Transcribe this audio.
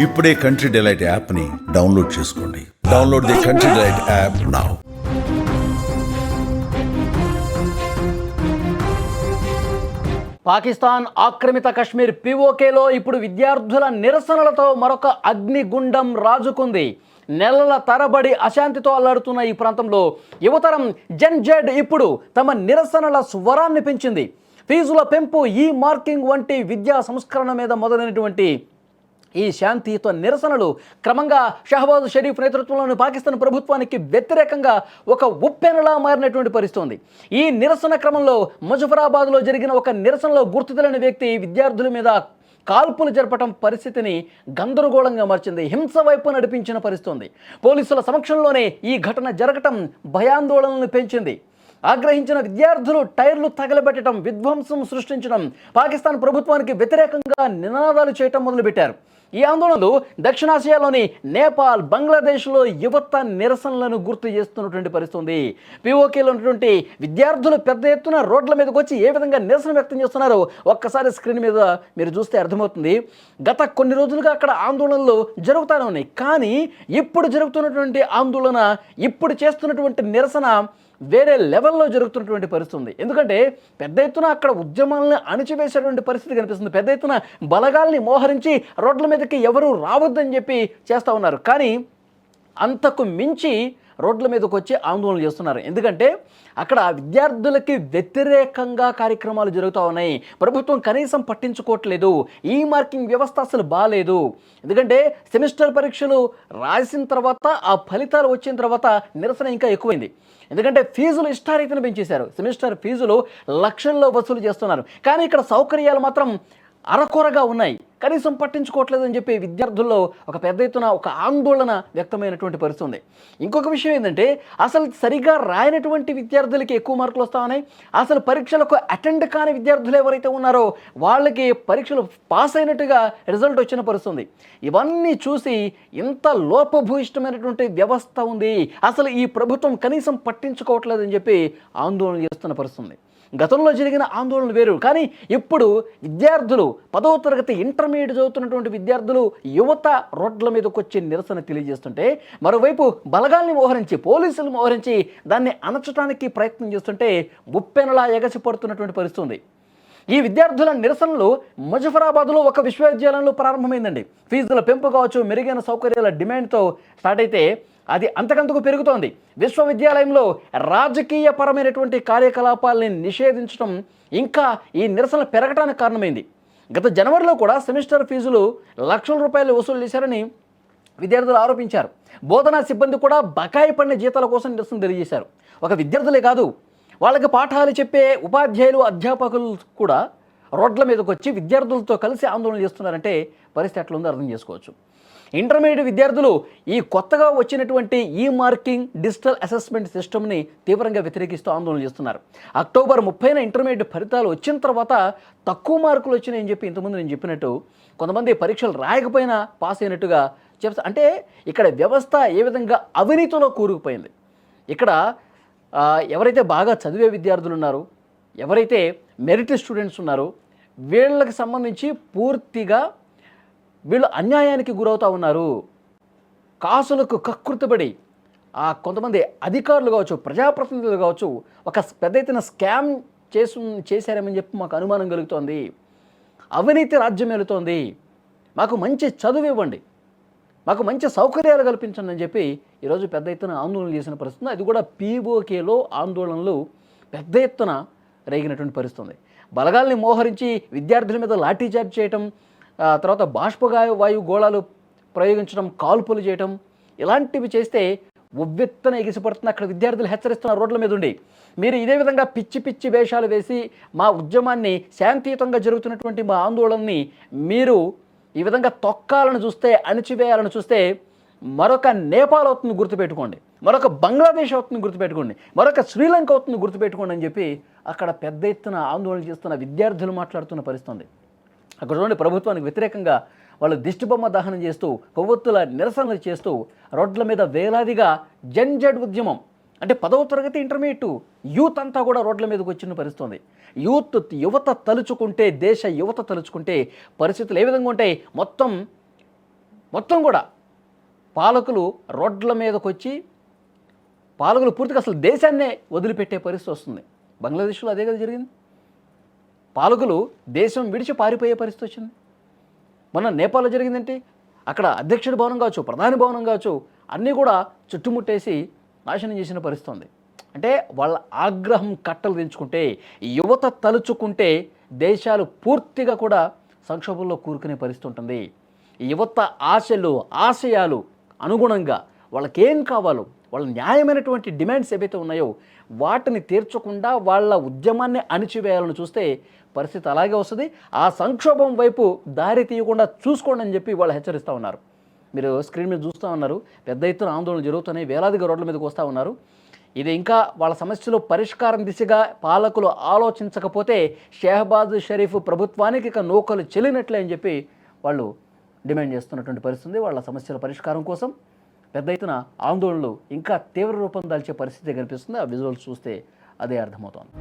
ఇప్పుడే country delight యాప్ని download చేసుకోండి. Download the country delight app now. Pakistan ఆక్రమిత కశ్మీర్ పీఓకేలో ఇప్పుడు విద్యార్థుల నిరసనలతో మరొక అగ్నిగుండం రాజుకుంది. నెలల తరబడి అశాంతితో అల్లాడుతున్న ఈ ప్రాంతంలో యువతరం జెన్ జెడ్ ఇప్పుడు తమ నిరసనల స్వరాన్ని పెంచింది. ఫీజుల పెంపు, ఈ మార్కింగ్ వంటి విద్యా సంస్కరణ మీద మొదలైనటువంటి ఈ శాంతియుత నిరసనలు క్రమంగా షహబాజ్ షరీఫ్ నేతృత్వంలోని పాకిస్తాన్ ప్రభుత్వానికి వ్యతిరేకంగా ఒక ఉప్పెనలా మారినటువంటి పరిస్థితి ఉంది. ఈ నిరసన క్రమంలో ముజఫరాబాద్లో జరిగిన ఒక నిరసనలో గుర్తు తెలియని వ్యక్తి విద్యార్థుల మీద కాల్పులు జరపడం పరిస్థితిని గందరగోళంగా మార్చింది. హింస వైపు నడిపించిన పరిస్థితి ఉంది. పోలీసుల సమక్షంలోనే ఈ ఘటన జరగటం భయాందోళనలను పెంచింది. ఆగ్రహించిన విద్యార్థులు టైర్లు తగలబెట్టడం, విధ్వంసం సృష్టించడం, పాకిస్తాన్ ప్రభుత్వానికి వ్యతిరేకంగా నినాదాలు చేయటం మొదలుపెట్టారు. ఈ ఆందోళనలు దక్షిణాసియాలోని నేపాల్, బంగ్లాదేశ్లో యువత నిరసనలను గుర్తు చేస్తున్నటువంటి పరిస్థితి ఉంది. పీఓకేలో ఉన్నటువంటి విద్యార్థులు పెద్ద ఎత్తున రోడ్ల మీదకి వచ్చి ఏ విధంగా నిరసన వ్యక్తం చేస్తున్నారో ఒక్కసారి స్క్రీన్ మీద మీరు చూస్తే అర్థమవుతుంది. గత కొన్ని రోజులుగా అక్కడ ఆందోళనలు జరుగుతూనే ఉన్నాయి. కానీ ఇప్పుడు జరుగుతున్నటువంటి ఆందోళన, ఇప్పుడు చేస్తున్నటువంటి నిరసన వేరే లెవెల్లో జరుగుతున్నటువంటి పరిస్థితి ఉంది. ఎందుకంటే పెద్ద ఎత్తున అక్కడ ఉద్యమాలను అణిచివేసేటువంటి పరిస్థితి కనిపిస్తుంది. పెద్ద ఎత్తున బలగాల్ని మోహరించి రోడ్ల మీదకి ఎవరు రావద్దని చెప్పి చేస్తూ ఉన్నారు. కానీ అంతకు మించి రోడ్ల మీదకి వచ్చి ఆందోళన చేస్తున్నారు. ఎందుకంటే అక్కడ విద్యార్థులకి వ్యతిరేకంగా కార్యక్రమాలు జరుగుతూ ఉన్నాయి. ప్రభుత్వం కనీసం పట్టించుకోవట్లేదు. ఈ మార్కింగ్ వ్యవస్థ అసలు బాగాలేదు. ఎందుకంటే సెమిస్టర్ పరీక్షలు రాసిన తర్వాత ఆ ఫలితాలు వచ్చిన తర్వాత నిరసన ఇంకా ఎక్కువైంది. ఎందుకంటే ఫీజులు ఇష్టారీతిని పెంచేశారు. సెమిస్టర్ ఫీజులు లక్షల్లో వసూలు చేస్తున్నారు. కానీ ఇక్కడ సౌకర్యాలు మాత్రం అరకొరగా ఉన్నాయి. కనీసం పట్టించుకోవట్లేదని చెప్పి విద్యార్థుల్లో ఒక పెద్ద ఎత్తున ఒక ఆందోళన వ్యక్తమైనటువంటి పరిస్థితి ఉంది. ఇంకొక విషయం ఏంటంటే అసలు సరిగా రాయనటువంటి విద్యార్థులకి ఎక్కువ మార్కులు వస్తూ ఉన్నాయి. అసలు పరీక్షలకు అటెండ్ కాని విద్యార్థులు ఎవరైతే ఉన్నారో వాళ్ళకి పరీక్షలు పాస్ అయినట్టుగా రిజల్ట్ వచ్చిన పరిస్థితి ఉంది. ఇవన్నీ చూసి ఇంత లోపభూయిష్టమైనటువంటి వ్యవస్థ ఉంది, అసలు ఈ ప్రభుత్వం కనీసం పట్టించుకోవట్లేదని చెప్పి ఆందోళన చేస్తున్న పరిస్థితి ఉంది. గతంలో జరిగిన ఆందోళనలు వేరు. కానీ ఇప్పుడు విద్యార్థులు 10వ తరగతి ఇంటర్మీడియట్ చదువుతున్నటువంటి విద్యార్థులు, యువత రోడ్ల మీదకి వచ్చి నిరసన తెలియజేస్తుంటే, మరోవైపు బలగాల్ని మోహరించి, పోలీసులు మోహరించి దాన్ని అణచడానికి ప్రయత్నం చేస్తుంటే ఉప్పెనలా ఎగసిపడుతున్నటువంటి పరిస్థితి ఉంది. ఈ విద్యార్థుల నిరసనలు ముజఫరాబాద్లో ఒక విశ్వవిద్యాలయంలో ప్రారంభమైందండి. ఫీజుల పెంపు కావచ్చు, మెరుగైన సౌకర్యాల డిమాండ్తో స్టార్ట్ అయితే అది అంతకంతకు పెరుగుతోంది. విశ్వవిద్యాలయంలో రాజకీయపరమైనటువంటి కార్యకలాపాలని నిషేధించడం ఇంకా ఈ నిరసన పెరగడానికి కారణమైంది. గత జనవరిలో కూడా సెమిస్టర్ ఫీజులు లక్షల రూపాయలు వసూలు చేశారని విద్యార్థులు ఆరోపించారు. బోధనా సిబ్బంది కూడా బకాయి పడిన జీతాల కోసం నిరసన తెలియజేశారు. ఒక విద్యార్థులే కాదు, వాళ్ళకి పాఠాలు చెప్పే ఉపాధ్యాయులు, అధ్యాపకులు కూడా రోడ్ల మీదకి వచ్చి విద్యార్థులతో కలిసి ఆందోళన చేస్తున్నారంటే పరిస్థితి ఎట్లా ఉందో అర్థం చేసుకోవచ్చు. ఇంటర్మీడియట్ విద్యార్థులు ఈ కొత్తగా వచ్చినటువంటి ఈ మార్కింగ్ డిజిటల్ అసెస్మెంట్ సిస్టమ్ని తీవ్రంగా వ్యతిరేకిస్తూ ఆందోళన చేస్తున్నారు. అక్టోబర్ 30న ఇంటర్మీడియట్ ఫలితాలు వచ్చిన తర్వాత తక్కువ మార్కులు వచ్చినాయని చెప్పి ఇంతకుముందు నేను చెప్పినట్టు కొంతమంది పరీక్షలు రాయకపోయినా పాస్ అయినట్టుగా చెప్తా. అంటే ఇక్కడ వ్యవస్థ ఏ విధంగా అవినీతిలో కూరుకుపోయింది. ఇక్కడ ఎవరైతే బాగా చదివే విద్యార్థులు ఉన్నారో, ఎవరైతే మెరిట్ స్టూడెంట్స్ ఉన్నారో వీళ్ళకి సంబంధించి పూర్తిగా వీళ్ళు అన్యాయానికి గురవుతూ ఉన్నారు. కాసులకు కక్కుర్తిపడి కొంతమంది అధికారులు కావచ్చు, ప్రజాప్రతినిధులు కావచ్చు ఒక పెద్ద ఎత్తున స్కామ్ చేశారని చెప్పి మాకు అనుమానం కలుగుతోంది. అవినీతి రాజ్యం వెళుతోంది. మాకు మంచి చదువు ఇవ్వండి, మాకు మంచి సౌకర్యాలు కల్పించండి అని చెప్పి ఈరోజు పెద్ద ఎత్తున ఆందోళన చేసిన పరిస్థితి. అది కూడా పీఓకేలో ఆందోళనలు పెద్ద ఎత్తున రేగినటువంటి పరిస్థితి. బలగాల్ని మోహరించి విద్యార్థుల మీద లాఠీచార్జ్ చేయటం, తర్వాత బాష్పవాయు గోళాలు ప్రయోగించడం, కాల్పులు చేయటం, ఇలాంటివి చేస్తే ఉవ్వెత్తున ఎగిసిపడుతున్న అక్కడ విద్యార్థులు హెచ్చరిస్తున్న రోడ్ల మీద ఉండి మీరు ఇదే విధంగా పిచ్చి పిచ్చి వేషాలు వేసి మా ఉద్యమాన్ని, శాంతియుతంగా జరుగుతున్నటువంటి మా ఆందోళనని మీరు ఈ విధంగా తొక్కాలను చూస్తే, అణిచివేయాలని చూస్తే మరొక నేపాల్ అవుతుంది గుర్తుపెట్టుకోండి, మరొక బంగ్లాదేశ్ అవుతుంది గుర్తుపెట్టుకోండి, మరొక శ్రీలంక అవుతుంది గుర్తుపెట్టుకోండి అని చెప్పి అక్కడ పెద్ద ఎత్తున ఆందోళన చేస్తున్న విద్యార్థులు మాట్లాడుతున్న పరిస్థితి. అక్కడ చూడండి, ప్రభుత్వానికి వ్యతిరేకంగా వాళ్ళు దిష్టిబొమ్మ దహనం చేస్తూ, కొవ్వొత్తుల నిరసనలు చేస్తూ రోడ్ల మీద వేలాదిగా జెన్ జెడ్ ఉద్యమం, అంటే 10వ తరగతి ఇంటర్మీడియట్ యూత్ అంతా కూడా రోడ్ల మీదకి వచ్చిన పరిస్థితుంది. యువత తలుచుకుంటే, దేశ యువత తలుచుకుంటే పరిస్థితులు ఏ విధంగా ఉంటాయి? మొత్తం మొత్తం కూడా పాలకులు రోడ్ల మీదకి వచ్చి పాలకులు పూర్తిగా అసలు దేశాన్నే వదిలిపెట్టే పరిస్థితి వస్తుంది. బంగ్లాదేశ్లో అదే కదా జరిగింది. పాలకులు దేశం విడిచి పారిపోయే పరిస్థితి వచ్చింది. మొన్న నేపాల్లో జరిగిందేంటి, అక్కడ అధ్యక్షుడి భవనం కావచ్చు, ప్రధాని భవనం కావచ్చు, అన్నీ కూడా చుట్టుముట్టేసి నాశనం చేసిన పరిస్థితి ఉంది. అంటే వాళ్ళ ఆగ్రహం కట్టలు తెంచుకుంటే, యువత తలుచుకుంటే దేశాలు పూర్తిగా కూడా సంక్షోభంలో కూరుకునే పరిస్థితి ఉంటుంది. యువత ఆశలు ఆశయాలు అనుగుణంగా వాళ్ళకేం కావాలో, వాళ్ళ న్యాయమైనటువంటి డిమాండ్స్ ఏవైతే ఉన్నాయో వాటిని తీర్చకుండా వాళ్ళ ఉద్యమాన్ని అణిచివేయాలని చూస్తే పరిస్థితి అలాగే వస్తుంది. ఆ సంక్షోభం వైపు దారి తీయకుండా చూసుకోండి అని చెప్పి వాళ్ళు హెచ్చరిస్తూ ఉన్నారు. మీరు స్క్రీన్ మీద చూస్తూ ఉన్నారు, పెద్ద ఎత్తున ఆందోళన జరుగుతున్నాయి, వేలాదిగా రోడ్ల మీదకి వస్తూ ఉన్నారు. ఇది ఇంకా వాళ్ళ సమస్యలు పరిష్కారం దిశగా పాలకులు ఆలోచించకపోతే షెహబాజ్ షరీఫ్ ప్రభుత్వానికి ఇక నూకలు చెల్లినట్లే అని చెప్పి వాళ్ళు డిమాండ్ చేస్తున్నటువంటి పరిస్థితి. వాళ్ళ సమస్యల పరిష్కారం కోసం పెద్ద ఎత్తున ఆందోళనలు ఇంకా తీవ్ర రూపం దాల్చే పరిస్థితి కనిపిస్తుంది. ఆ విజువల్స్ చూస్తే అదే అర్థమవుతోంది.